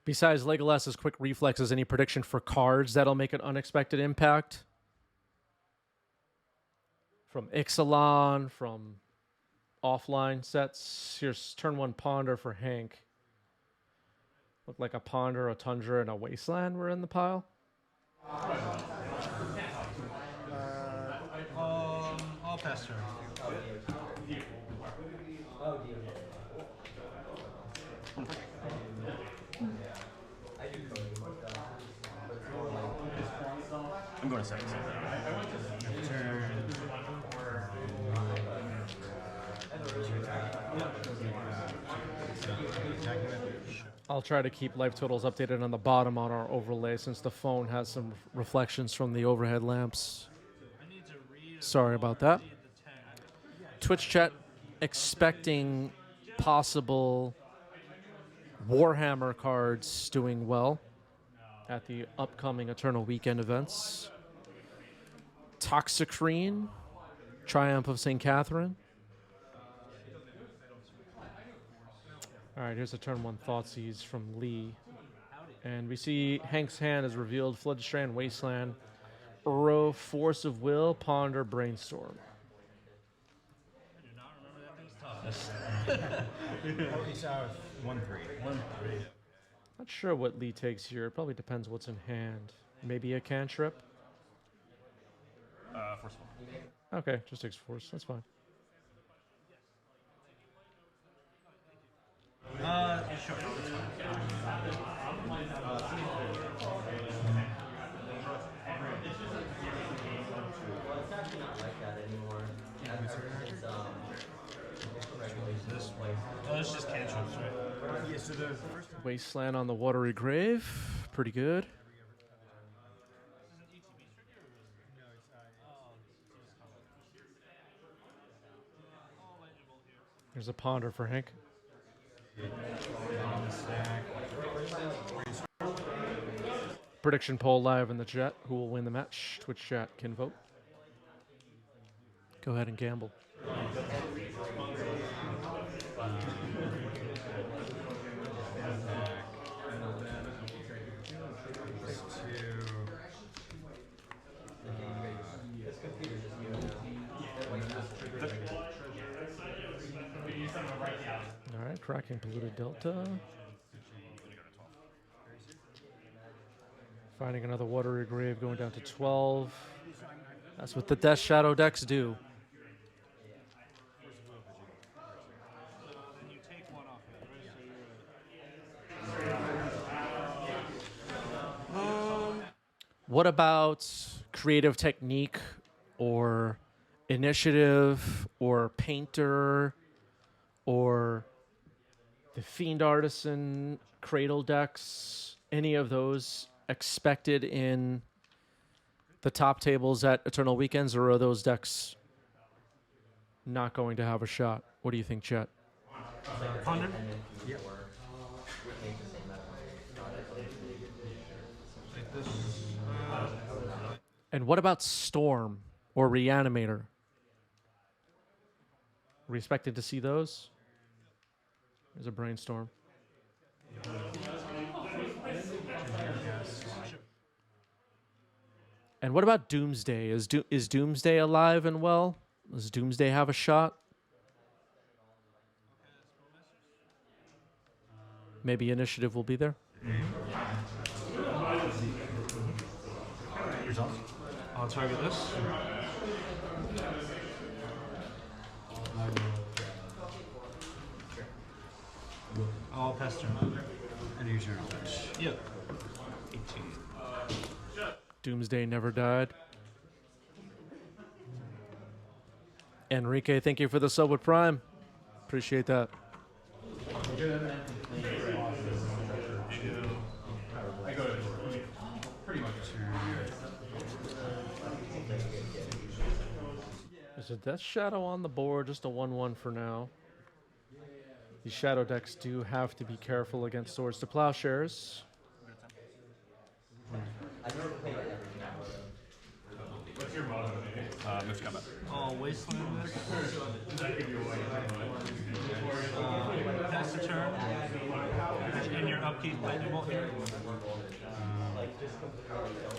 Besides Legolas's quick reflexes, any prediction for cards that'll make an unexpected impact? From Ixalan, from offline sets. Here's turn 1 Ponder for Hank. Looked like a Ponder, a Tundra, and a Wasteland were in the pile. I'll pass turn. I'm going to 7. I'll try to keep life totals updated on the bottom on our overlay since the phone has some reflections from the overhead lamps. Sorry about that. Twitch chat expecting possible Warhammer cards doing well at the upcoming Eternal Weekend events. Toxicrene, Triumph of St. Catherine. All right, here's a turn 1 Thoughtseize from Lee. And we see Hank's hand is revealed, Floodstrand, Wasteland, Uro, Force of Will, Ponder, Brainstorm. I do not remember that thing's tough. He's out 1-3. Not sure what Lee takes here. It probably depends what's in hand. Maybe a cantrip? Force. Okay, just takes force. That's fine. Sure. Oh, it's just cantrips, right? Yeah, so the first Wasteland on the Watery Grave. Pretty good. There's a Ponder for Hank. Prediction poll live in the chat. Who will win the match? Twitch chat can vote. Go ahead and gamble. All right, cracking polluted delta. Finding another Watery Grave, going down to 12. That's what the Death Shadow decks do. What about creative technique or initiative or painter or the Fiend Artisan Cradle decks? Any of those expected in the top tables at Eternal Weekends, or are those decks not going to have a shot? What do you think, Chet? Ponder? Yep. And what about Storm or Reanimator? Are we expected to see those? There's a Brainstorm. And what about Doomsday? Is Doomsday alive and well? Does Doomsday have a shot? Maybe Initiative will be there. Results. I'll target this. I'll pass turn. And use your knowledge. Yep. 18. Doomsday never died. Enrique, thank you for the sub with Prime. Appreciate that. There's a Death Shadow on the board, just a 1-1 for now. These shadow decks do have to be careful against Swords to Plowshares. What's your motto? Move to combat. I'll wasteland this. Pass the turn. In your upkeep, lightning bolt here.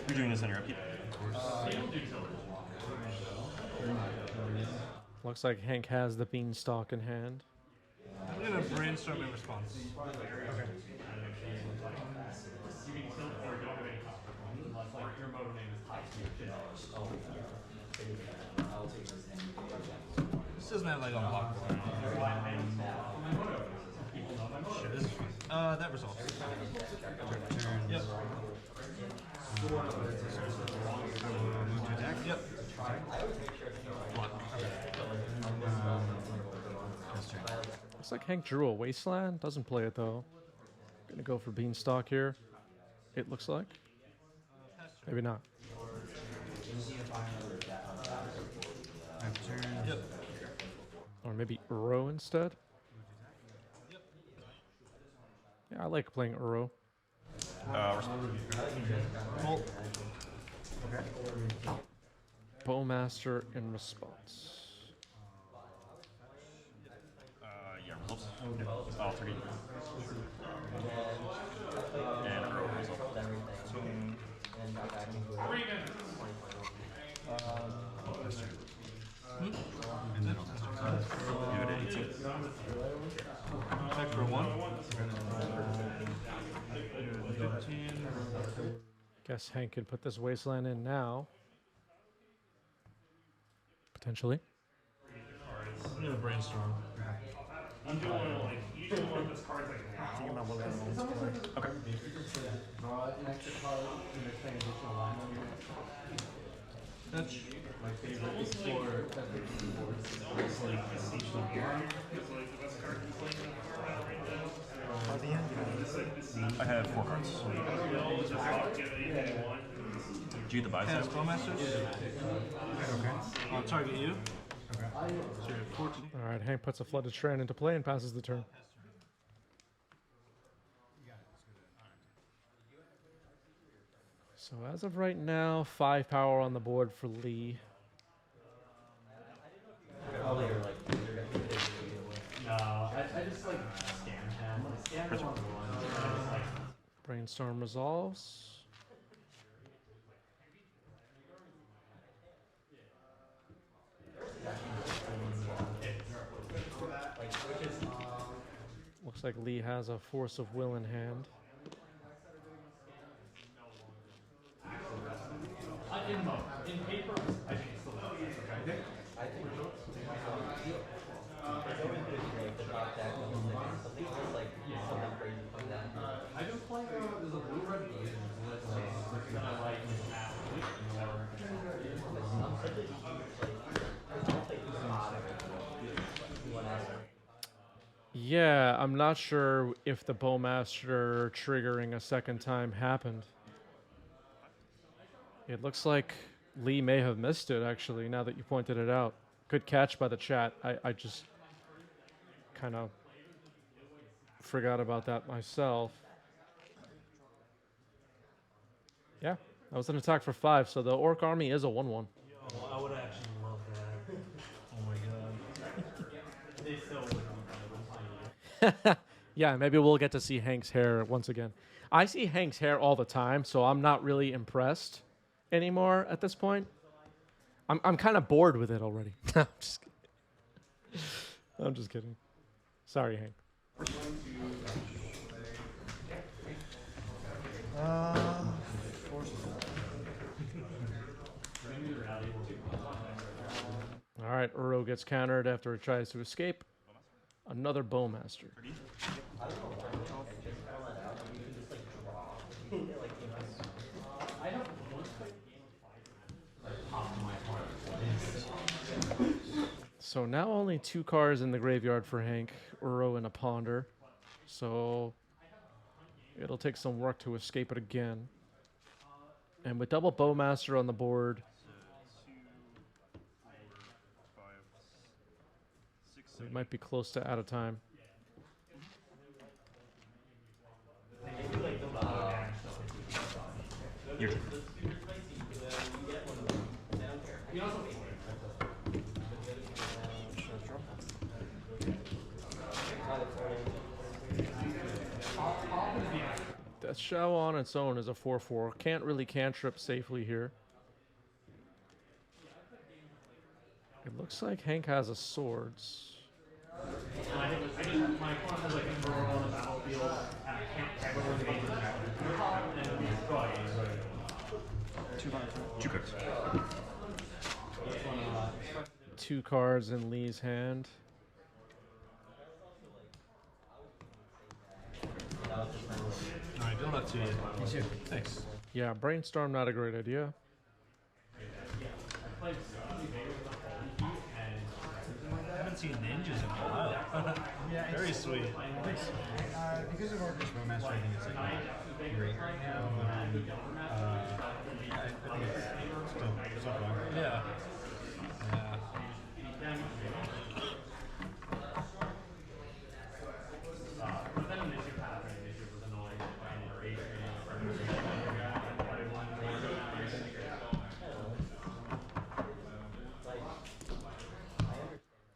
You're doing this on your upkeep? Looks like Hank has the Beanstalk in hand. I'm gonna brainstorm in response. Okay. This doesn't have like unblockable. Shit, this is fun. That resolves. Turn. Yep. Move to attack. Yep. Block. Pass turn. Looks like Hank drew a Wasteland. Doesn't play it though. Gonna go for Beanstalk here. It looks like. Maybe not. Pass turn. Yep. Or maybe Uro instead. Yeah, I like playing Uro. Bolt. Bowmaster in response. Yeah, results. Oh, 3. And a row result. Pass turn. Hmm? And then I'll pass turn. You go to 18. Check for 1. 15. Guess Hank can put this Wasteland in now. Potentially. I'm gonna brainstorm. Okay. Touch. I have 4 cards. Do you the buy Cast side? Bowmasters. Okay. I'll target you. Okay. So you're at 14. All right, Hank puts a Flooded Strand into play and passes the turn. So as of right now, 5 power on the board for Lee. Brainstorm resolves. Looks like Lee has a Force of Will in hand. Yeah, I'm not sure if the Bowmaster triggering a second time happened. It looks like Lee may have missed it, actually, now that you pointed it out. Good catch by the chat. I just kind of forgot about that myself. Yeah, that was an attack for 5, so the Orc army is a 1-1. Yo, I would actually love that. Oh my god. They still wouldn't. Yeah, maybe we'll get to see Hank's hair once again. I see Hank's hair all the time, so I'm not really impressed anymore at this point. I'm kind of bored with it already. I'm just kidding. I'm just kidding. Sorry, Hank. All right, Uro gets countered after it tries to escape. Another Bowmaster. So now only 2 cards in the graveyard for Hank, Uro and a Ponder. So it'll take some work to escape it again. And with double Bowmaster on the board, 2, 4, 5, 6, we might be close to out of time. Your turn. Death Shadow on its own is a 4/4. Can't really cantrip safely here. It looks like Hank has a swords. I think my opponent has like a throw on the battlefield, and I can't technically make it happen. And we destroy it. 2 cards. 2 cards in Lee's hand. Alright, good luck to you. You too. Thanks. Yeah, Brainstorm, not a great idea. I haven't seen ninjas in a while. Yeah, very sweet. Because of Orcish Bowmaster, I think it's like great right now. I think it's still fun. Yeah.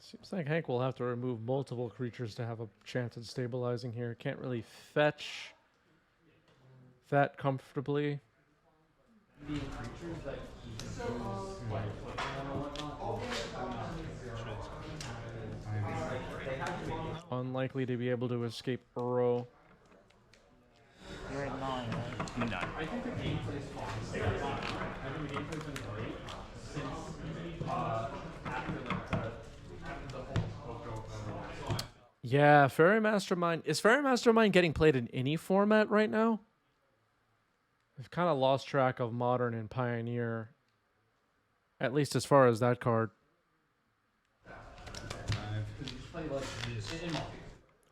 Seems like Hank will have to remove multiple creatures to have a chance at stabilizing here. Can't really fetch that comfortably. Unlikely to be able to escape Uro. You're at 9, right? 9. I think the gameplay is fun. I think the gameplay's been great since after the whole Poco. Yeah, Fairy Mastermind. Is Fairy Mastermind getting played in any format right now? I've kind of lost track of Modern and Pioneer. At least as far as that card.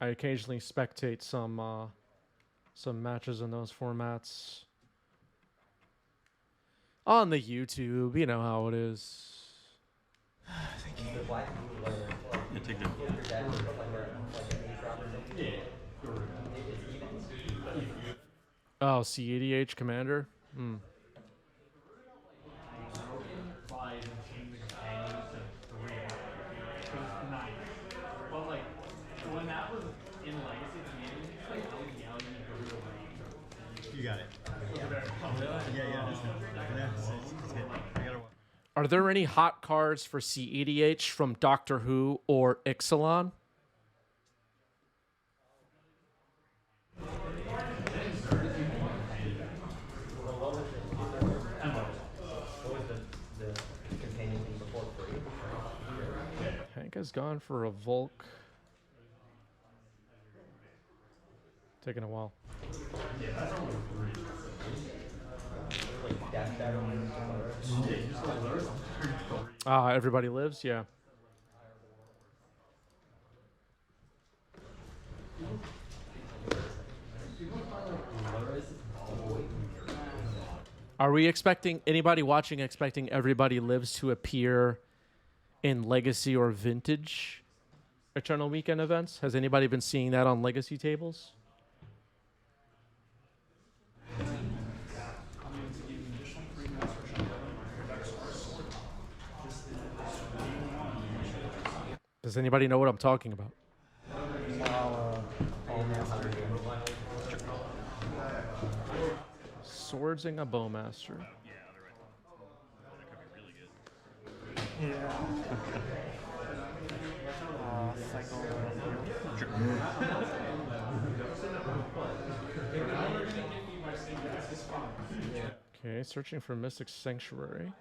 I occasionally spectate some matches in those formats. On the YouTube, you know how it is. Yeah, take that. Oh, C80H Commander? Hmm. But like when that was in Legacy, like I was yelling and go away. You got it. Yeah. I gotta watch. Are there any hot cards for C80H from Doctor Who or Ixalan? Hank has gone for a Volk. Taking a while. Ah, everybody lives? Yeah. Are we expecting, anybody watching expecting Everybody Lives to appear in Legacy or Vintage Eternal Weekend events? Has anybody been seeing that on Legacy tables? Does anybody know what I'm talking about? Swordsing a Bowmaster. Yeah, they're right. That could be really good. Okay, searching for Mystic Sanctuary.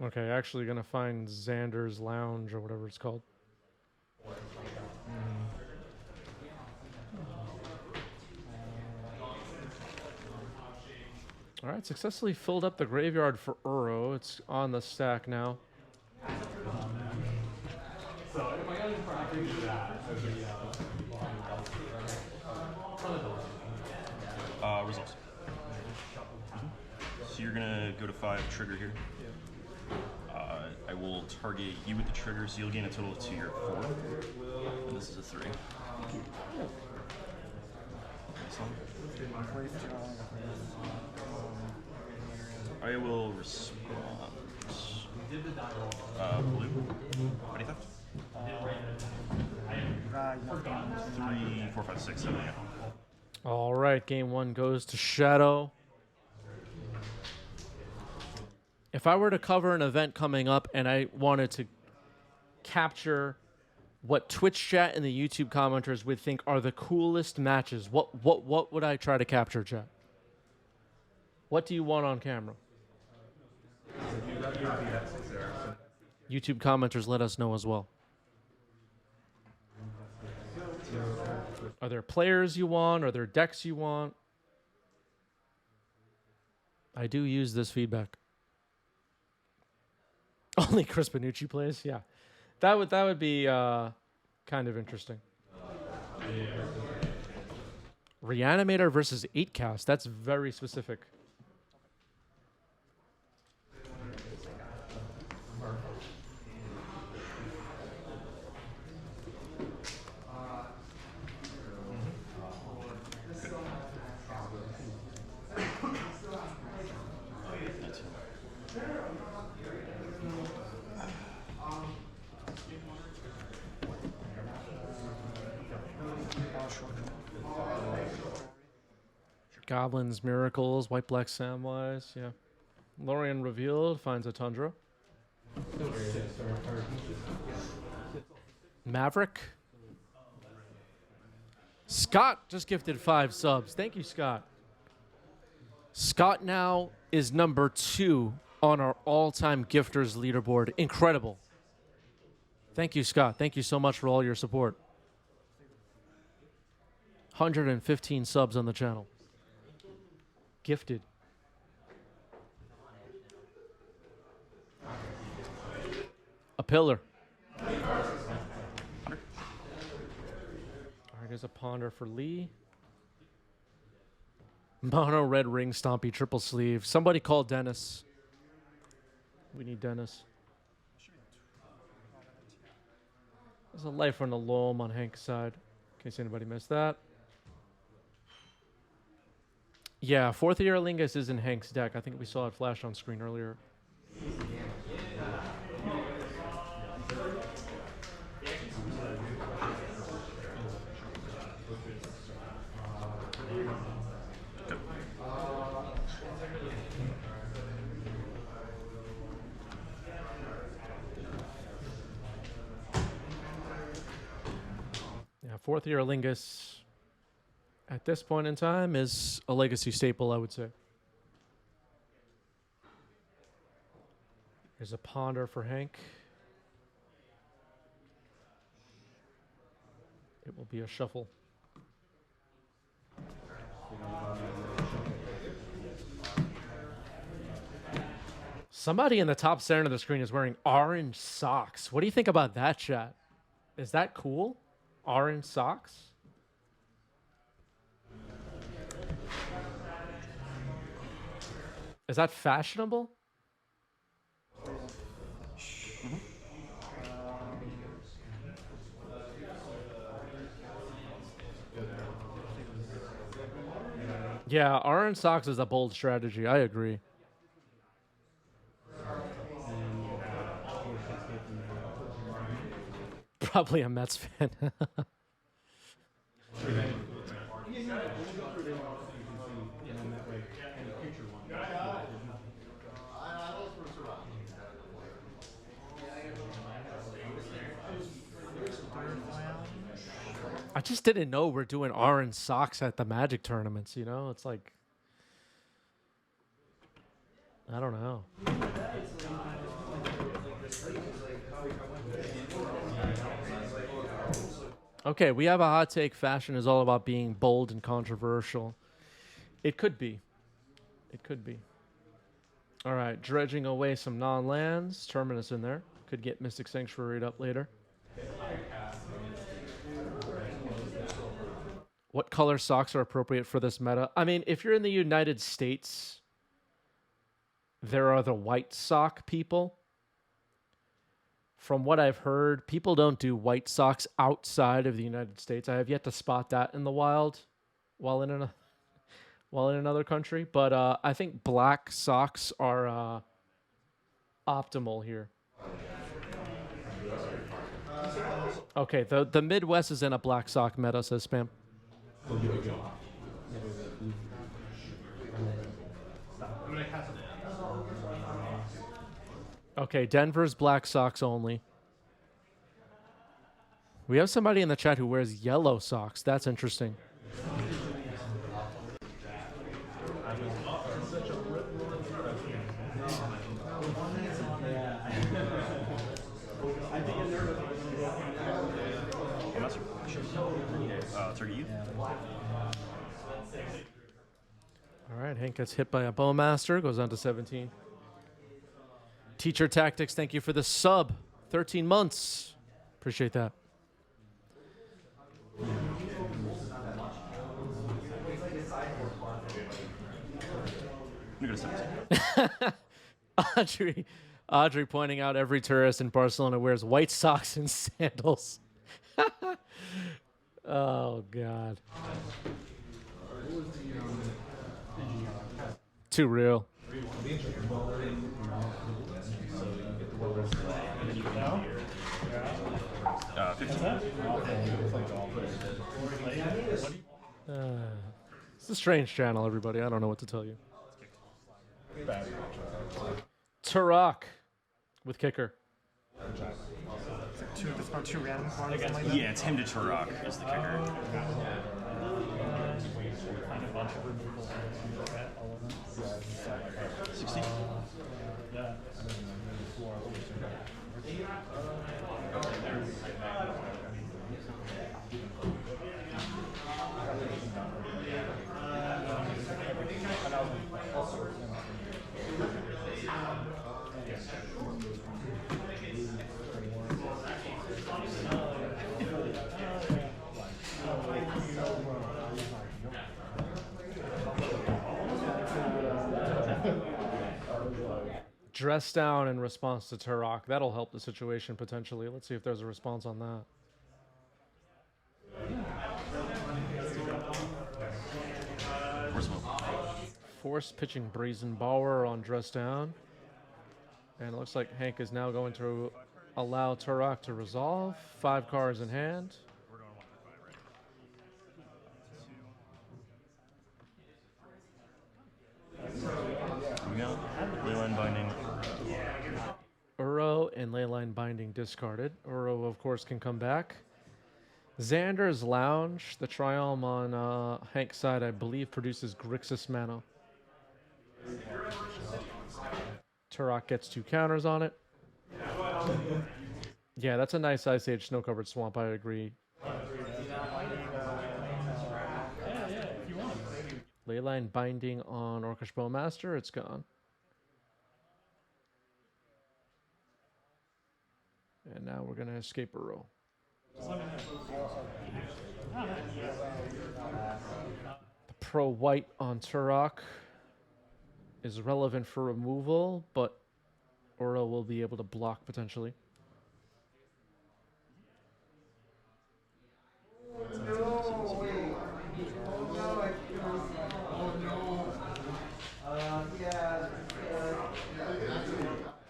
Okay, actually gonna find Xander's Lounge or whatever it's called. All right, successfully filled up the graveyard for Uro. It's on the stack now. So if I got into practice with that, I would be Results. So you're gonna go to 5, trigger here. I will target you with the trigger, so you'll gain a total of 2 your 4. And this is a 3. This one. I will respond. Blue. Petty theft. Enough damage. 3, 4, 5, 6, 7. Yeah. All right, game one goes to Shadow. If I were to cover an event coming up and I wanted to capture what Twitch chat and the YouTube commenters would think are the coolest matches, what would I try to capture, chat? What do you want on camera? YouTube commenters, let us know as well. Are there players you want? Are there decks you want? I do use this feedback. Only Chris Benucci plays? Yeah. That would be kind of interesting. Reanimator versus 8cast. That's very specific. Goblins, Miracles, White Black Samwise, yeah. Lorien revealed, finds a Tundra. Maverick. Scott just gifted 5 subs. Thank you, Scott. Scott now is number 2 on our all-time gifters leaderboard. Incredible. Thank you, Scott. Thank you so much for all your support. 115 subs on the channel. Gifted. A pillar. All right, here's a ponder for Lee. Mono red ring stompy triple sleeve. Somebody call Dennis. We need Dennis. There's a life on the loam on Hank's side, in case anybody missed that. Yeah, Fourth Year Lingus is in Hank's deck. I think we saw it flash on screen earlier. Yeah, Fourth Year Lingus at this point in time is a legacy staple, I would say. There's a ponder for Hank. It will be a shuffle. Somebody in the top center of the screen is wearing orange socks. What do you think about that, chat? Is that cool? Orange socks? Is that fashionable? Yeah, orange socks is a bold strategy. I agree. Probably a Mets fan. I just didn't know we're doing orange socks at the Magic tournaments, you know? It's like, I don't know. Okay, we have a hot take. Fashion is all about being bold and controversial. It could be. It could be. All right, dredging away some non-lands. Terminus in there. Could get Mystic Sanctuary up later. What color socks are appropriate for this meta? I mean, if you're in the United States, there are the white sock people. From what I've heard, people don't do white socks outside of the United States. I have yet to spot that in the wild while in another country. But I think black socks are optimal here. Okay, the Midwest is in a black sock meta, says Spam. I'm gonna cast it. Okay, Denver's Black Sox only. We have somebody in the chat who wears yellow socks. That's interesting. Target you. All right, Hank gets hit by a Bowmaster, goes on to 17. Teacher Tactics, thank you for the sub. 13 months. Appreciate that. I'm gonna go to 17. Audrey pointing out every tourist in Barcelona wears white socks and sandals. Oh, God. Too real. 15. It's a strange channel, everybody. I don't know what to tell you. Turok with kicker. It's about 2 random quantities. Like that. Yeah, it's him to Turok is the kicker. 60. Dress down in response to Turok. That'll help the situation potentially. Let's see if there's a response on that. Force pitching Brazen Bower on Dress Down. And it looks like Hank is now going to allow Turok to resolve. 5 cards in hand. We go. Leyline Binding. Uro and Leyline Binding discarded. Uro, of course, can come back. Xander's Lounge, the Triumph on Hank's side, I believe, produces Grixis mana. Turok gets 2 counters on it. Yeah, that's a nice Ice Age snow-covered swamp, I agree. Leyline Binding on Orcish Bowmaster, it's gone. And now we're going to escape Uro. The Pro White on Turok is relevant for removal, but Uro will be able to block potentially.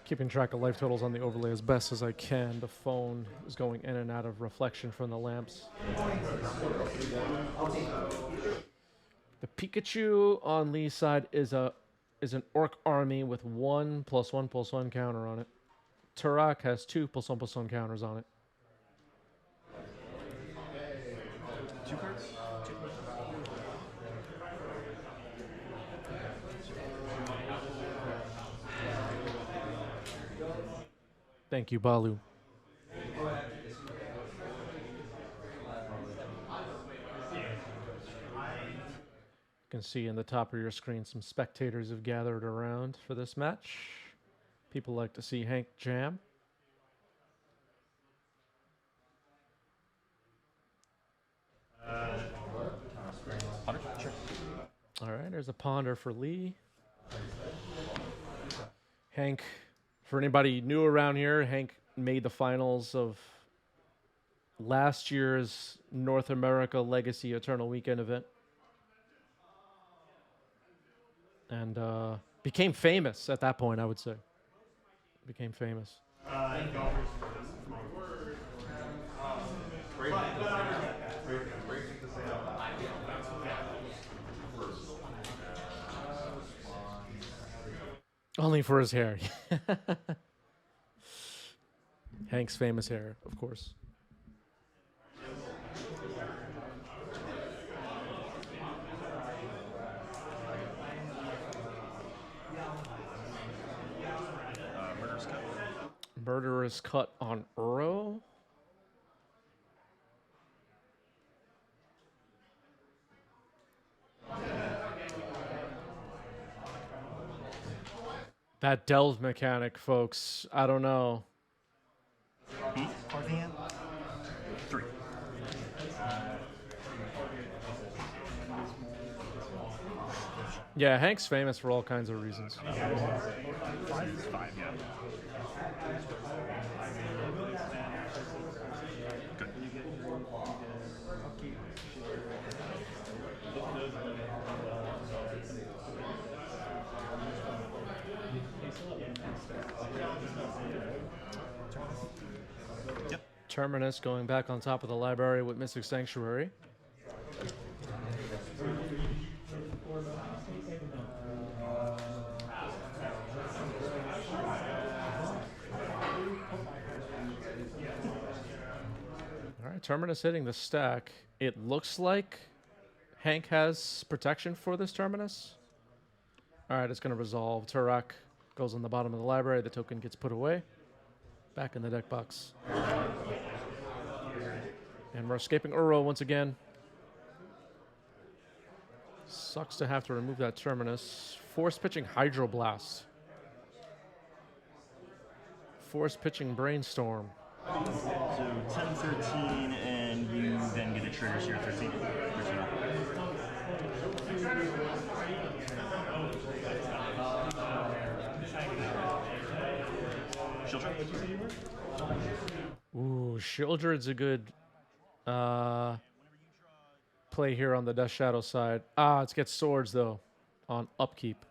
Keeping track of life totals on the overlay as best as I can. The phone is going in and out of reflection from the lamps. The Pikachu on Lee's side is an Orc army with 1+1/+1 counter on it. Turok has 2+1/+1 counters on it. 2 cards? Thank you, Balu. You can see in the top of your screen some spectators have gathered around for this match. People like to see Hank jam. Ponder? Sure. All right, there's a ponder for Lee. Hank, for anybody new around here, Hank made the finals of last year's North America Legacy Eternal Weekend event. And became famous at that point, I would say. Became famous. Only for his hair. Hank's famous hair, of course. Murderous Cut. Murderous cut on Uro. That delve mechanic, folks. I don't know. Corthian? 3. Yeah, Hank's famous for all kinds of reasons. This is 5, yeah. Good. Yep. Terminus going back on top of the library with Mystic Sanctuary. All right, Terminus hitting the stack. It looks like Hank has protection for this Terminus. All right, it's going to resolve. Turak goes on the bottom of the library. The token gets put away. Back in the deck box. And we're escaping Uro once again. Sucks to have to remove that Terminus. Force pitching Hydroblast. Force pitching Brainstorm. So 10, 13, and you then get a trigger, so you're 13. Children? Ooh, Shieldred's a good play here on the Death Shadow side. Let's get Swords, though, on upkeep.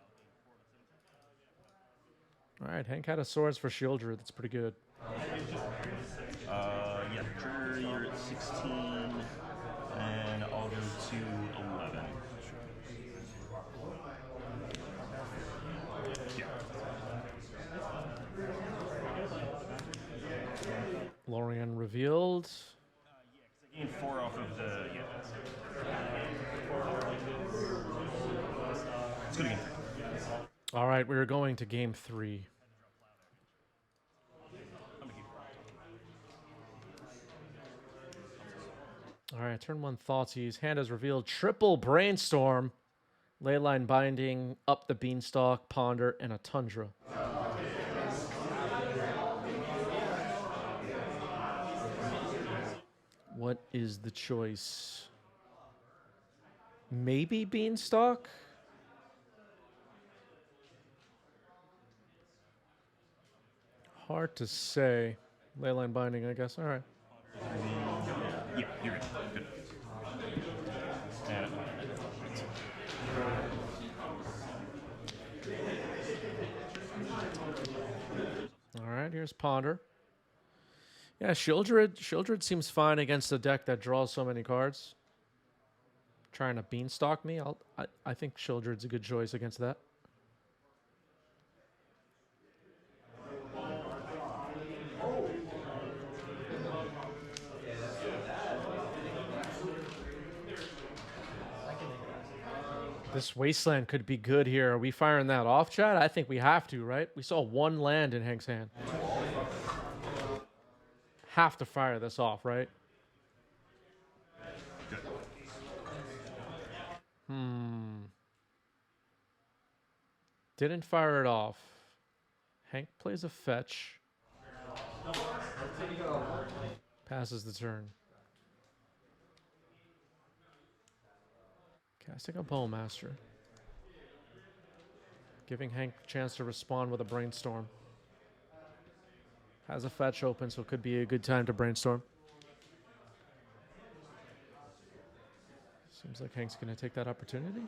All right, Hank had a Swords for Shieldred. That's pretty good. Yeah, trigger, you're at 16, and I'll go to 11. Yeah. Lorien revealed. I gained 4 off of the, yeah. Let's go to game 3. All right, we're going to game 3. All right, turn 1 Thoughtseize. Hand has revealed triple Brainstorm. Leyline Binding, up the Beanstalk, Ponder, and a Tundra. What is the choice? Maybe Beanstalk? Hard to say. Leyline Binding, I guess. All right. Yeah, you're good. Good. And All right, here's Ponder. Yeah, Shieldred seems fine against a deck that draws so many cards. Trying to Beanstalk me, I think Shieldred's a good choice against that. This Wasteland could be good here. Are we firing that off, Chad? I think we have to, right? We saw 1 land in Hank's hand. Have to fire this off, right? Didn't fire it off. Hank plays a fetch. Passes the turn. Casting a Bowmaster. Giving Hank a chance to respond with a Brainstorm. Has a fetch open, so it could be a good time to Brainstorm. Seems like Hank's going to take that opportunity.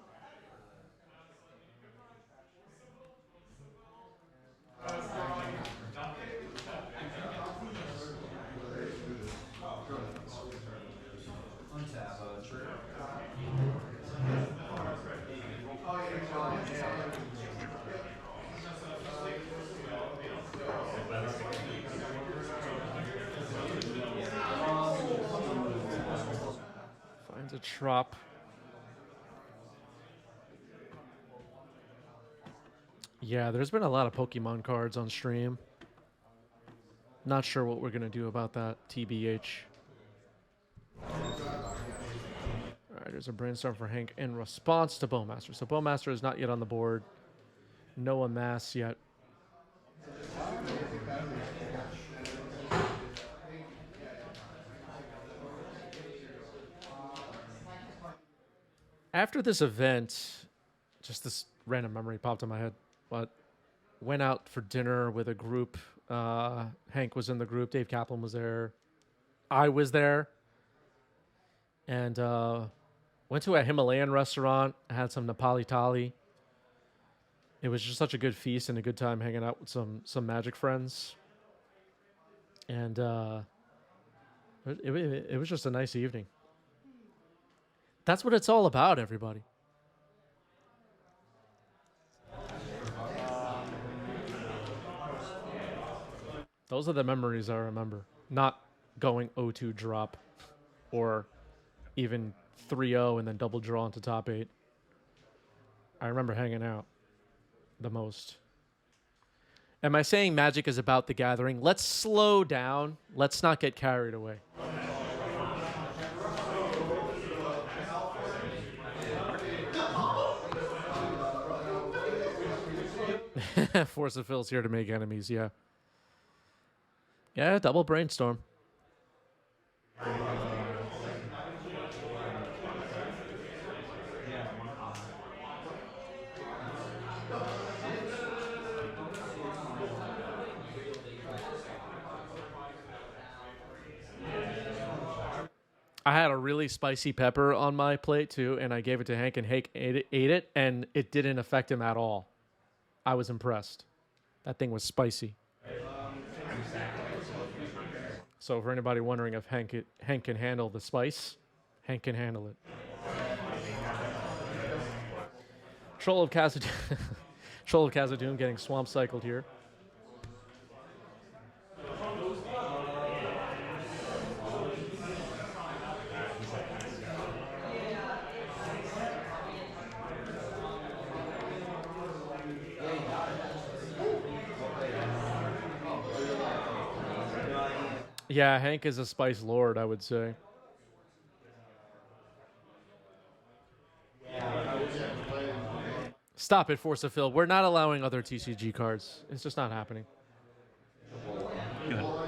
Trop. Yeah, there's been a lot of Pokemon cards on stream. Not sure what we're going to do about that, TBH. All right, there's a brainstorm for Hank in response to Bowmaster. So Bowmaster is not yet on the board. No amass yet. After this event, just this random memory popped in my head, but went out for dinner with a group. Hank was in the group. Dave Kaplan was there. I was there. And went to a Himalayan restaurant. Had some Nepali thali. It was just such a good feast and a good time hanging out with some Magic friends. And it was just a nice evening. That's what it's all about, everybody. Those are the memories I remember. Not going 0-2 drop or even 3-0 and then double draw into top 8. I remember hanging out the most. Am I saying Magic is about the gathering? Let's slow down. Let's not get carried away. Force of Phil's here to make enemies, yeah. Yeah, double brainstorm. I had a really spicy pepper on my plate too, and I gave it to Hank, and Hank ate it, and it didn't affect him at all. I was impressed. That thing was spicy. So for anybody wondering if Hank can handle the spice, Hank can handle it. Troll of Khazad-dûm getting swamp cycled here. Yeah, Hank is a spice lord, I would say. Stop it, Force of Phil. We're not allowing other TCG cards. It's just not happening. Go ahead.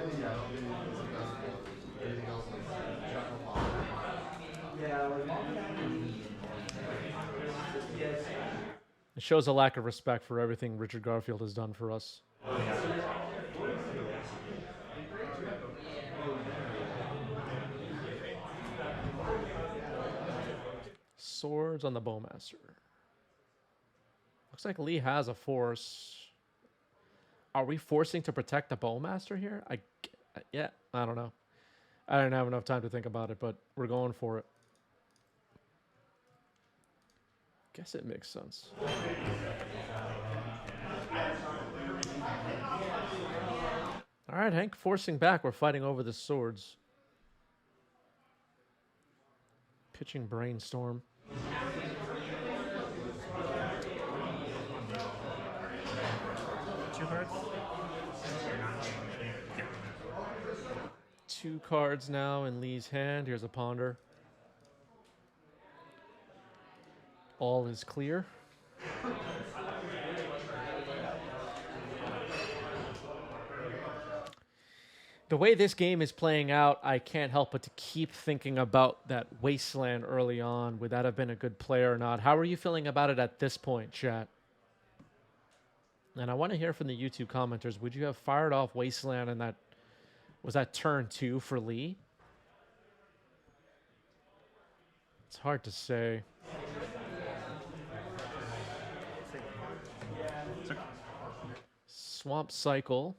It shows a lack of respect for everything Richard Garfield has done for us. Swords on the Bowmaster. Looks like Lee has a force. Are we forcing to protect the Bowmaster here? Yeah, I don't know. I didn't have enough time to think about it, but we're going for it. Guess it makes sense. All right, Hank, forcing back. We're fighting over the swords. Pitching Brainstorm. Two cards? Two cards now in Lee's hand. Here's a Ponder. All is clear. The way this game is playing out, I can't help but to keep thinking about that Wasteland early on. Would that have been a good play or not? How are you feeling about it at this point, chat? And I want to hear from the YouTube commenters. Would you have fired off Wasteland and that was that turn 2 for Lee? It's hard to say. Swamp Cycle.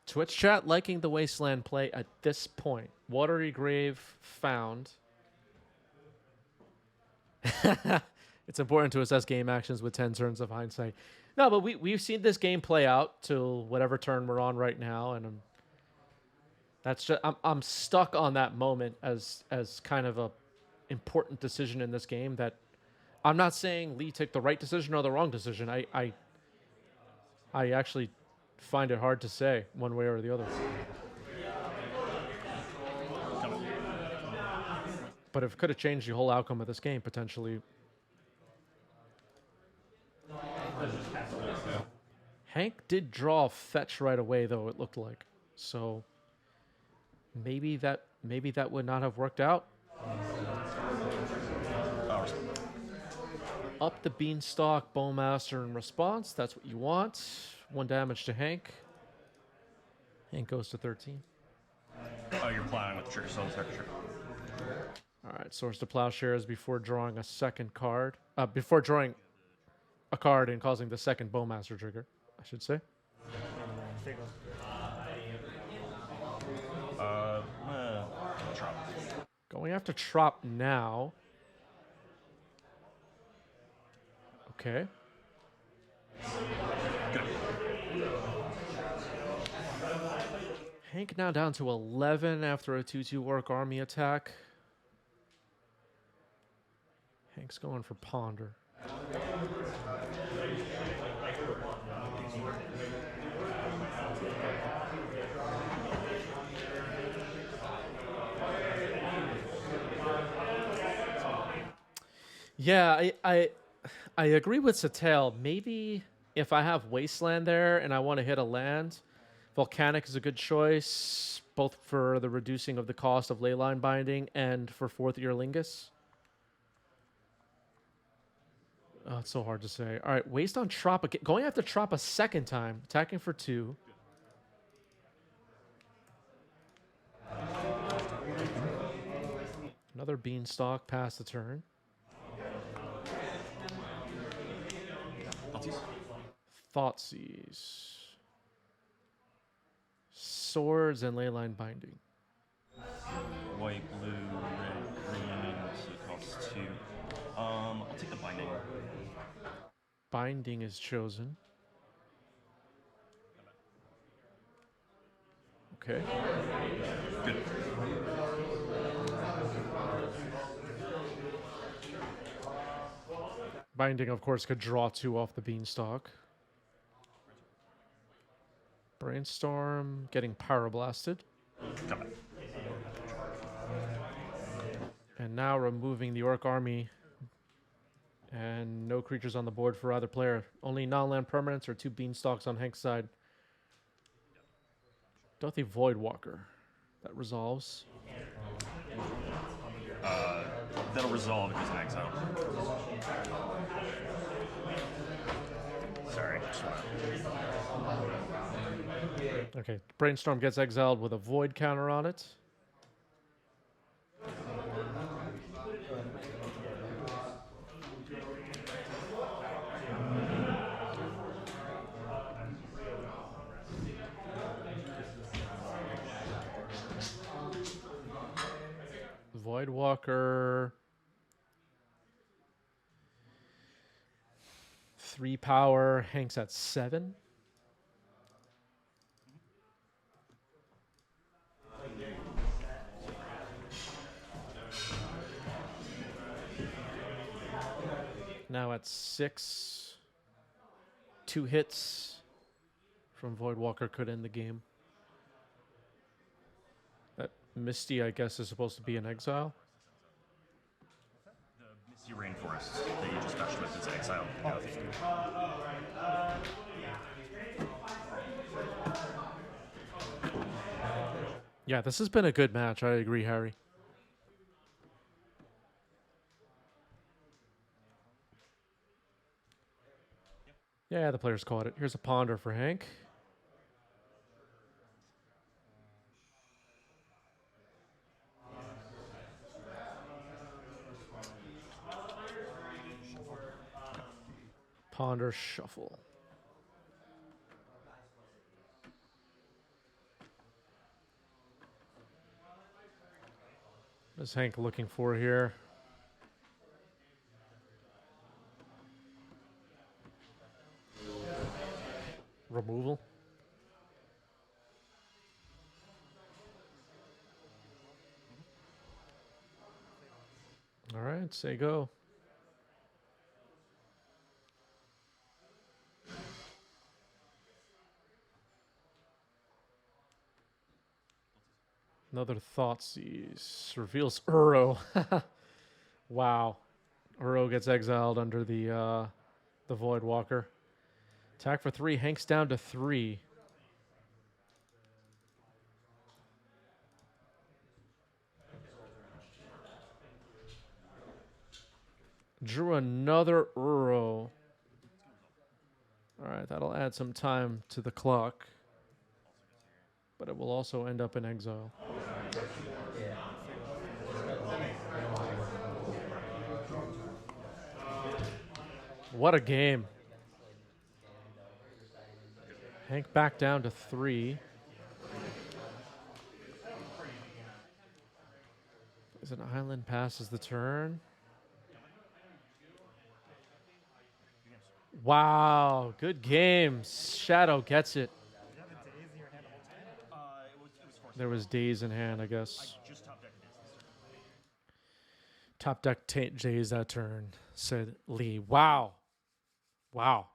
Twitch chat liking the Wasteland play at this point. Watery Grave found. It's important to assess game actions with 10 turns of hindsight. No, but we've seen this game play out till whatever turn we're on right now, and that's just I'm stuck on that moment as kind of a important decision in this game. That I'm not saying Lee took the right decision or the wrong decision. I actually find it hard to say one way or the other. But it could have changed the whole outcome of this game potentially. Hank did draw a fetch right away, though, it looked like. So maybe that would not have worked out. Up the Beanstalk, Bowmaster in response. That's what you want. 1 damage to Hank. Hank goes to 13. Oh, you're plowing with the trigger soul texture. All right, Source to Plowshares before drawing a second card. Before drawing a card and causing the second Bowmaster trigger, I should say. Trop. Going after Trop now. Okay. Good. Hank now down to 11 after a 2/2 Orc Army attack. Hank's going for Ponder. Yeah, I agree with Satel. Maybe if I have Wasteland there and I want to hit a land, Volcanic is a good choice, both for the reducing of the cost of Leyline Binding and for 4th Year Lingus. Oh, it's so hard to say. All right, waste on Trop again. Going after Trop a second time, attacking for 2. Another Beanstalk past the turn. Thoughtseize. Swords and Leyline Binding. White, blue, red, green, so it costs 2. I'll take the binding. Binding is chosen. Okay. Good. Binding, of course, could draw 2 off the Beanstalk. Brainstorm getting Power Blasted. Come back. And now removing the Orc Army. And no creatures on the board for either player. Only non-land permanents or 2 Beanstalks on Hank's side. Dothi Voidwalker. That resolves. That'll resolve if he's in exile. Sorry. Okay, Brainstorm gets exiled with a Void counter on it. Voidwalker. 3 power. Hank's at 7. Now at 6. 2 hits from Voidwalker could end the game. That Misty, I guess, is supposed to be in exile. The Misty Rainforest that you just touched with is exiled. Yeah, this has been a good match. I agree, Harry. Yeah, the players caught it. Here's a Ponder for Hank. Ponder shuffle. What is Hank looking for here? Removal. All right, say go. Another Thoughtseize reveals Uro. Wow. Uro gets exiled under the Void Walker. Attack for 3. Hank's down to 3. Drew another Uro. All right, that'll add some time to the clock. But it will also end up in exile. What a game. Hank back down to 3. Is an island passes the turn? Wow, good game. Shadow gets it. There was days in hand, I guess. Just top deck this. Top deck Jays that turn, said Lee. Wow. Wow.